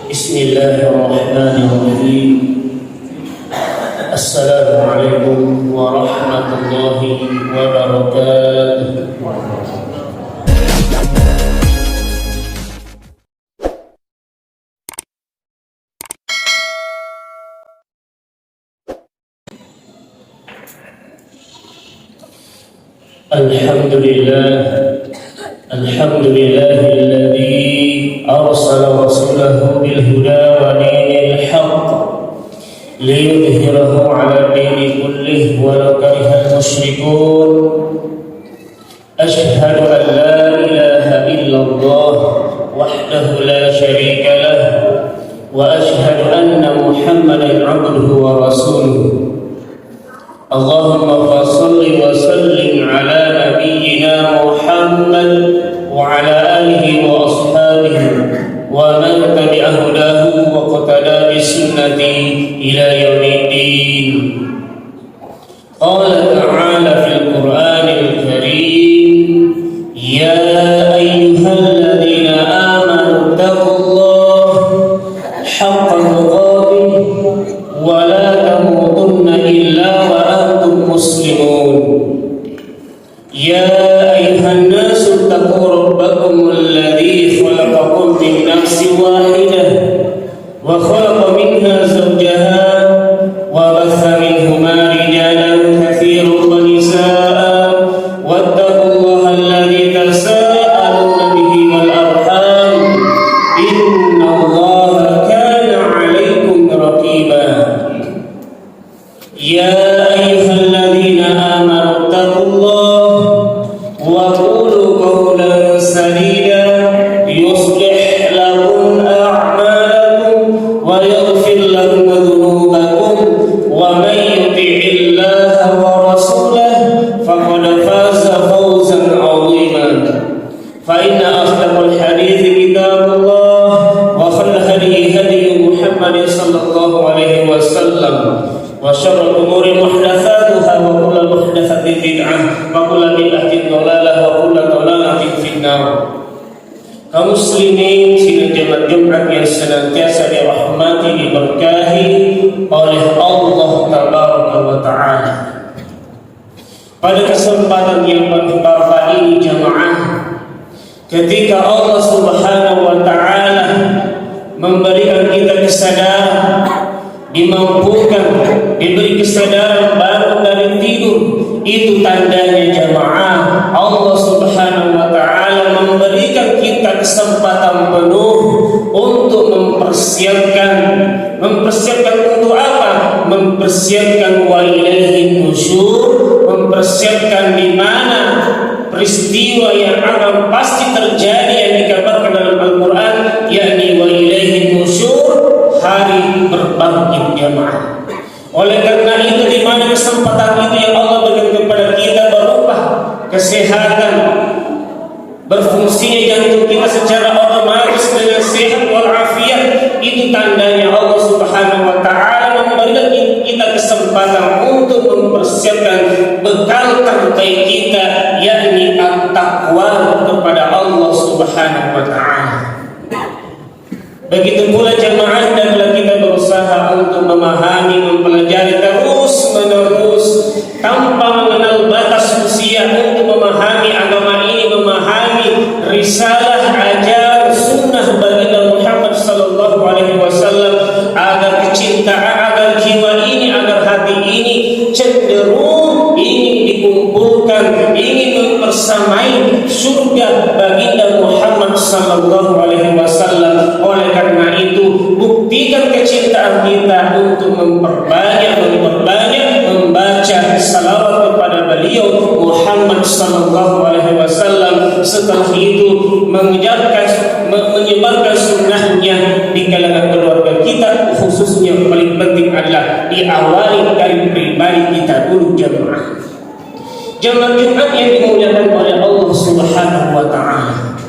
Bismillahirrahmanirrahim. Assalamualaikum warahmatullahi wabarakatuh. Alhamdulillahilladzi arsala rasulahu bil huda wa dinil haqq liyudhhirahu 'ala dini kullihi walau karihal musyrikun. Ashhadu an la ilaha illallah wahdahu la syarika lah wa ashhadu anna Muhammadan 'abduhu wa rasuluh. Allahumma salli wa sallim ala nabiyyina Muhammad wa ala alihi wa ashabihi wa man tabi'a hudahu wa qatada bi sunnati ila yaumiddin. Qala ta'ala fil Qur'anil Karim, ya ayyuhalladzina amanu taqullaha haqqa tuqatih wa la tamutunna illa wa antum muslimun. Ya ayuhan nasu taqu rabbakum alladzi khalaqakum min nafsin wahidah wa khalaqa minha zawjaha wa batha minhuma rijalan katsiran wa nisaa'a wattaqullaha alladzi tasaaluna bihi wal arham innallaha kana 'alaykum raqiba. Ya ayyuhalladzina amanu taqullaha wa qulu qawlan sadida yuslih lakum a'malakum wa yaghfir lakum dhunubakum wa man yuti'illaha wa rasulahu faqad faza fawzan 'aziman. Fa inna asdaqal hadithi kitabullah wa khairul hadi Muhammad sallallahu alaihi wasallam wa syarrul umuri muhdatsatuha wa kullu muhdatsatin bid'ah wa kullu bid'atin dhalalah wa kullu dhalalatin finnar. Kaum muslimin sidang jemaat Jumat yang senantiasa dirahmati diberkahi oleh Allah tabaraka wa taala. Pada kesempatan yang berbahagia ini jemaah, ketika Allah Subhanahu wa taala memberikan kita kesadaran, dimampukan, diberi kesadaran bangun dari tidur, itu tandanya jamaah Allah Subhanahu wa taala memberikan kita kesempatan penuh untuk mempersiapkan untuk apa? Mempersiapkan wa ilaihi nusyur, mempersiapkan di mana peristiwa yang akan pasti terjadi yang dikabarkan dalam Al-Qur'an, yakni wa ilaihi nusyur, hari berbangkit jamaah. Oleh karena itu, di mana kesempatan itu yang Allah berikan kepada kita berupa kesehatan, berfungsinya jantung kita secara otomatis dengan sehat walafiat, itu tandanya Allah Subhanahu wa taala memberikan kita kesempatan untuk mempersiapkan bekal terbaik kita, yakni at-taqwa kepada Allah Subhanahu wa taala. Begitu pula jemaah, hendaklah kita berusaha untuk memahami, mempelajari terus-menerus tanpa mengenal batas usia untuk memahami agama ini, memahami risalah, ajaran, sunnah baginda Muhammad sallallahu alaihi wasallam, agar kecintaan, agar jiwa ini, agar hati ini cenderung ingin dikumpulkan, ingin mempersamai surga baginda Muhammad sallallahu alaihi wasallam. Oleh karena itu, buktikan kecintaan kita untuk memperbanyak membaca salawat kepada beliau Muhammad sallallahu alaihi wasallam. Setelah itu menyebarkan sunnahnya di kalangan keluarga kita, khususnya paling penting adalah diawali dari pribadi kita dulu jemaah. Jemaah Jumat yang dimuliakan oleh Allah Subhanahu wa taala.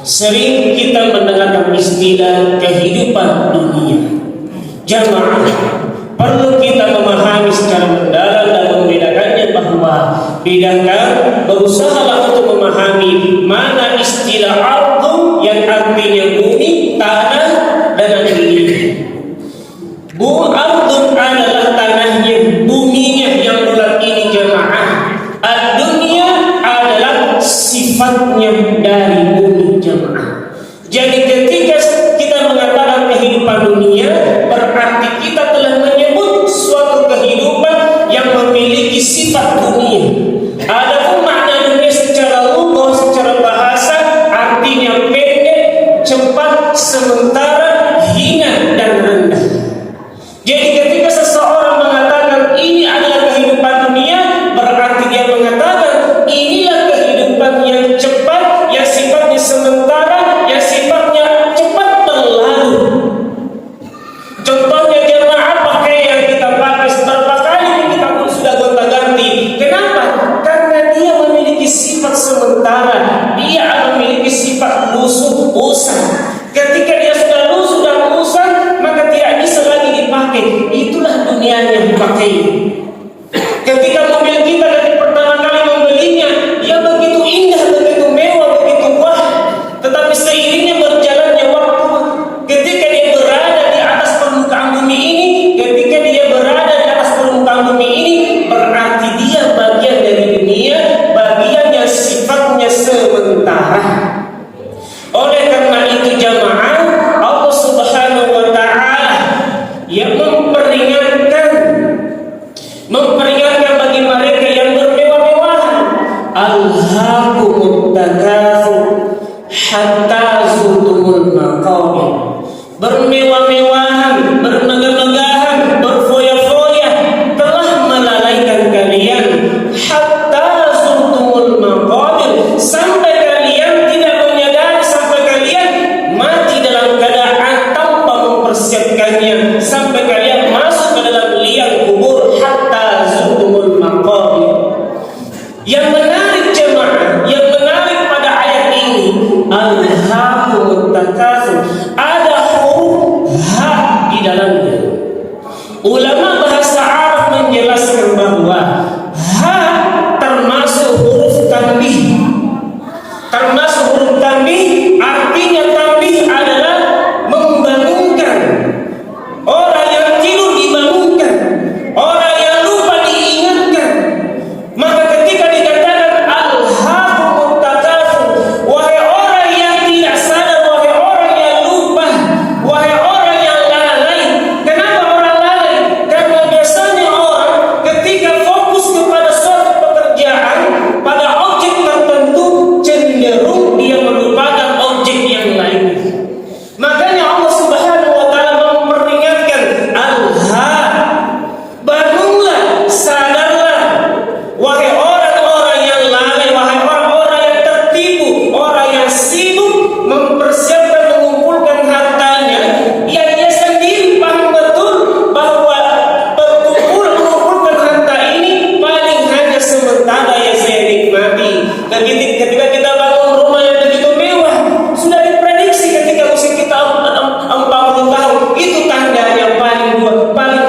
Sering kita mendengarkan istilah kehidupan dunia. Jamaah, perlu kita memahami secara mendalam dan membedakannya, bahwa berusahalah untuk memahami mana istilah ardu yang artinya bumi, tanah, dan sifatnya dari bumi jamaah. Jadi ketika kita mengatakan kehidupan dunia, berarti kita telah menyebut suatu kehidupan yang memiliki sifat dunia. Adapun makna dunia secara lugah, secara bahasa, artinya pendek, cepat, sementara, hina dan rendah. Jadi ketika seseorang mengatakan ini adalah kehidupan dunia, berarti dia mengatakan inilah kehidupan yang cepat, yang sifatnya sementara, yang sifatnya cepat berlalu. Contohnya jemaah, pakaian yang kita pakai beberapa kali kita pun sudah gonta-ganti. Kenapa? Karena dia memiliki sifat sementara, dia memiliki sifat lusuh, usang. Ketika dia sudah lusuh dan usang, maka tidak bisa lagi dipakai. Itulah dunia yang dipakai. Ketika mobil kita dari pertama kali membelinya, dia begitu indah, begitu mewah, begitu wah. Tetapi seiringnya berjalannya waktu, ketika dia berada di atas permukaan bumi ini, ketika dia berada di atas permukaan bumi ini, berarti dia bagian dari dunia, bagian yang sifatnya sementara. Oleh karena itu jamaah, Allah Subhanahu wa taala yang memperingatkan bagi mereka yang bermewah-mewahan, alhaakumut takatsur hatta zurtumul maqabir. Bermewah-mewahan, bermegah-megahan, berfoya-foya telah melalaikan kalian hatta zurtumul maqabir, sampai kalian tidak menyadari, sampai kalian mati dalam keadaan tanpa mempersiapkannya, sampai kalian masuk ke dalam liang kubur hatta zurtumul maqabir. Yang menarik jemaah, yang menarik pada ayat ini, alhaakumut takatsur, ada huruf ha di dalamnya. Ulama bahasa Arab menjelaskan bahwa ha termasuk huruf tanbih. Termasuk huruf tanbih, artinya tanbih adalah membangunkan. Orang yang tidur dibangunkan, orang yang lupa diingatkan. Maka ketika dikatakan alhaakumut takatsur, wahai orang yang tidak sadar, wahai orang yang lupa, wahai orang yang lalai. Kenapa orang lalai? Karena biasanya orang ketika fokus kepada suatu pekerjaan, pada objek tertentu, cenderung dia melupakan objek yang lain. Makanya Allah Subhanahu wa taala memperingatkan, alha, bangunlah, sadarlah, wahai orang-orang yang lalai, wahai orang-orang yang tertipu, orang yang sibuk mempersiapkan mengumpulkan hartanya, yang dia sendiri paham betul bahwa mengumpulkan harta ini paling hanya sementara yang saya nikmati. Dan ketika kita bangun rumah yang begitu mewah, sudah diprediksi ketika usia kita 40 tahun, itu tandanya paling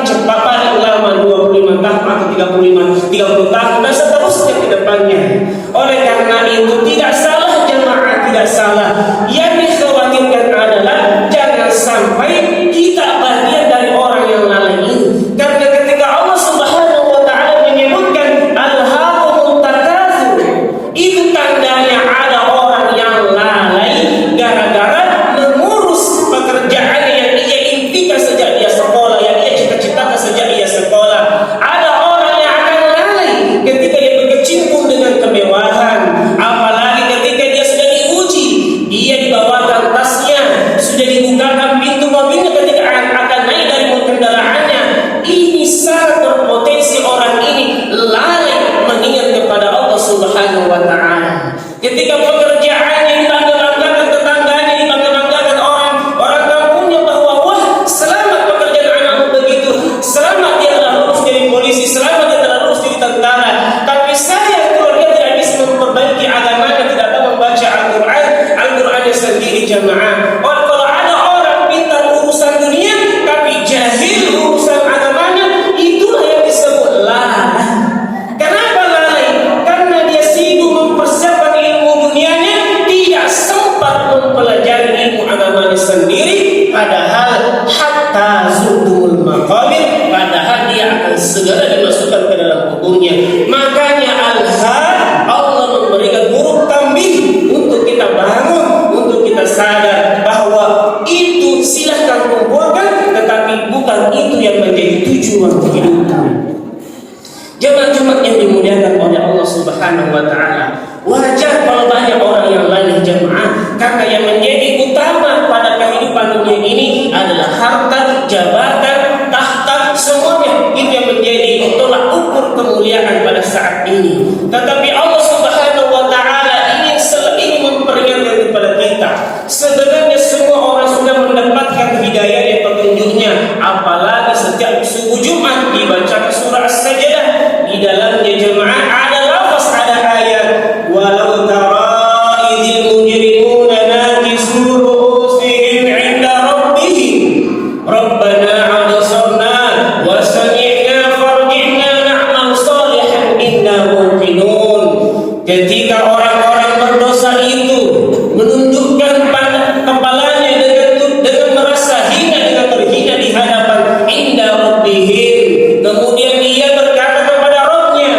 cepat, paling lama 25 tahun atau 30 tahun dan seterusnya ke depannya. Oleh karena itu tidak salah jemaah, tidak salah. Yang dikhawatirkan adalah jangan sampai kita bagian dari orang yang lalai ini. Karena ketika Allah Subhanahu wa taala menyebutkan alhaakumut takatsur, itu tandanya ada orang yang lalai gara-gara mengurus pekerjaan yang ia impikan sejak dia sekolah, yang ia cita-citakan sejak ia sekolah. Ada orang yang akan lalai ketika dia berkecimpung dengan kemewahan, apalagi ketika dia sudah diuji, dia dibawakan tasnya, sudah dibukakan pintu mobilnya ketika akan naik dari kendaraannya. Ini sangat berpotensi orang ini lalai mengingat kepada Allah Subhanahu wa taala. Ketika pekerjaannya dibangga-banggakan, tetangganya dibangga-banggakan, orang kampungnya bahwa wah, selamat pekerjaan anakmu begitu, selamat dia telah lulus jadi polisi, selamat dia telah lulus jadi tentara. Tapi sayang kalau dia tidak bisa memperbaiki agamanya, tidak tahu membaca Al-Qur'annya sendiri jamaah. Kalau ada orang pintar urusan dunia tapi jahil urusan agamanya, itulah yang disebut lalai. Kenapa lalai? Karena dia sibuk mempersiapkan ilmu dunia Karena yang menjadi utama pada kehidupan dunia ini adalah harta, jabatan, tahta, semuanya itu yang menjadi tolak ukur kemuliaan pada saat ini. Tetapi Allah Subhanahu wa taala ingin memperingatkan kepada kita, sebenarnya semua orang sudah mendapatkan hidayah dan petunjuknya, apalagi setiap subuh Jumat dibaca surah As-Sajdah, di dalamnya jemaah ada lafaz, ada ayat, walau tara idzil mujrimuna nakisu ru'usihim 'inda rabbihim rabbana absarna wa sami'na farji'na na'mal salihan inna muqinun. Ketika orang-orang berdosa itu menundukkan kepalanya dengan merasa hina, dengan terhina di hadapan inda rabbihim, kemudian dia berkata kepada Rabbnya,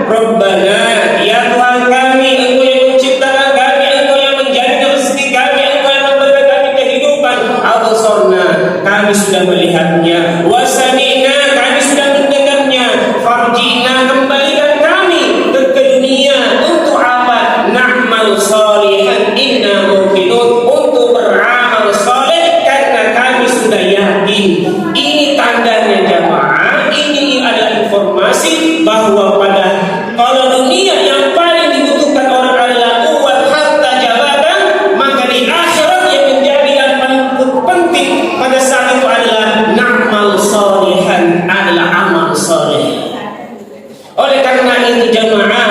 Rabbana, ya Tuhan kami, Engkau yang menciptakan kami, Engkau yang menjadikan rezeki kami, Engkau yang memberikan kami kehidupan. Absarna, kami sudah melihatnya, wa sami'na, kami sudah mendengarnya, farji'na, kembalikan kami ke dunia untuk apa? Na'mal salihan inna muqinun, untuk beramal saleh karena kami sudah yakin. Ini tandanya jamaah, ini adalah informasi bahwa pada kalau dunia yang paling dibutuhkan orang adalah uang, harta, jabatan, maka di akhirat yang menjadi yang paling penting pada saat itu adalah na'mal salihan, adalah amal saleh. Oleh karena itu jamaah,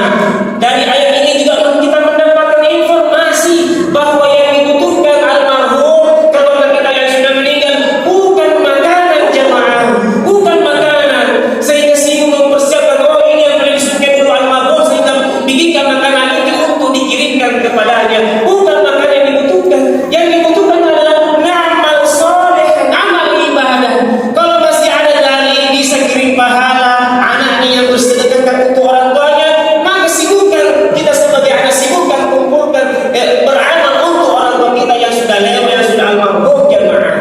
dari ayat ini juga kita mendapatkan informasi bahwa yang dibutuhkan almarhum keluarga kita yang sudah meninggal bukan makanan jamaah, bukan makanan sehingga sibuk mempersiapkan, oh ini yang boleh disukai dulu almarhum sehingga bikinkan makanan itu untuk dikirimkan kepadanya. Bukan makanan yang dibutuhkan. Yang dibutuhkan adalah na'mal saleh, amal ibadah. Kalau masih ada dalil bisa kirim pahala anaknya yang bersedekahkan untuk orang tuanya, maka sibukkan, kita sebagai anak sibukkan, kumpulkan, beramal untuk orang tua kita yang sudah lewat, yang sudah almarhum jemaah.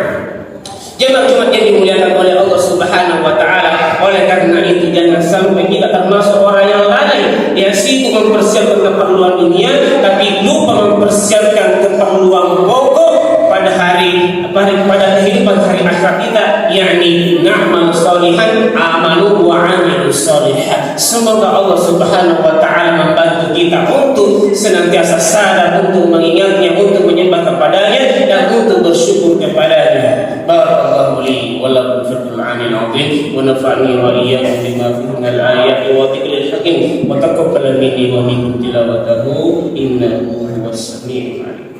Jemaah Jumat yang dimuliakan oleh Allah Subhanahu wa taala. Oleh karena itu jangan sampai kita termasuk orang yang lalai, yang sibuk mempersiapkan keperluan dunia tapi lupa mempersiapkan keperluan pokok pada pada kehidupan hari akhirat kita, yakni na'mal salihan amalu wa 'amilus salihah. Semoga Allah Subhanahu wa taala membantu kita untuk senantiasa sadar, untuk mengingatnya, untuk menyembah kepadanya dan untuk bersyukur kepadanya. Barakallahu li wa lakum fil Qur'anil 'azim wa nafa'ani wa iyyakum bima fihi minal ayati wa dhikril hakim wa taqabbal minni wa minkum tilawatahu innahu huwas sami'ul 'alim.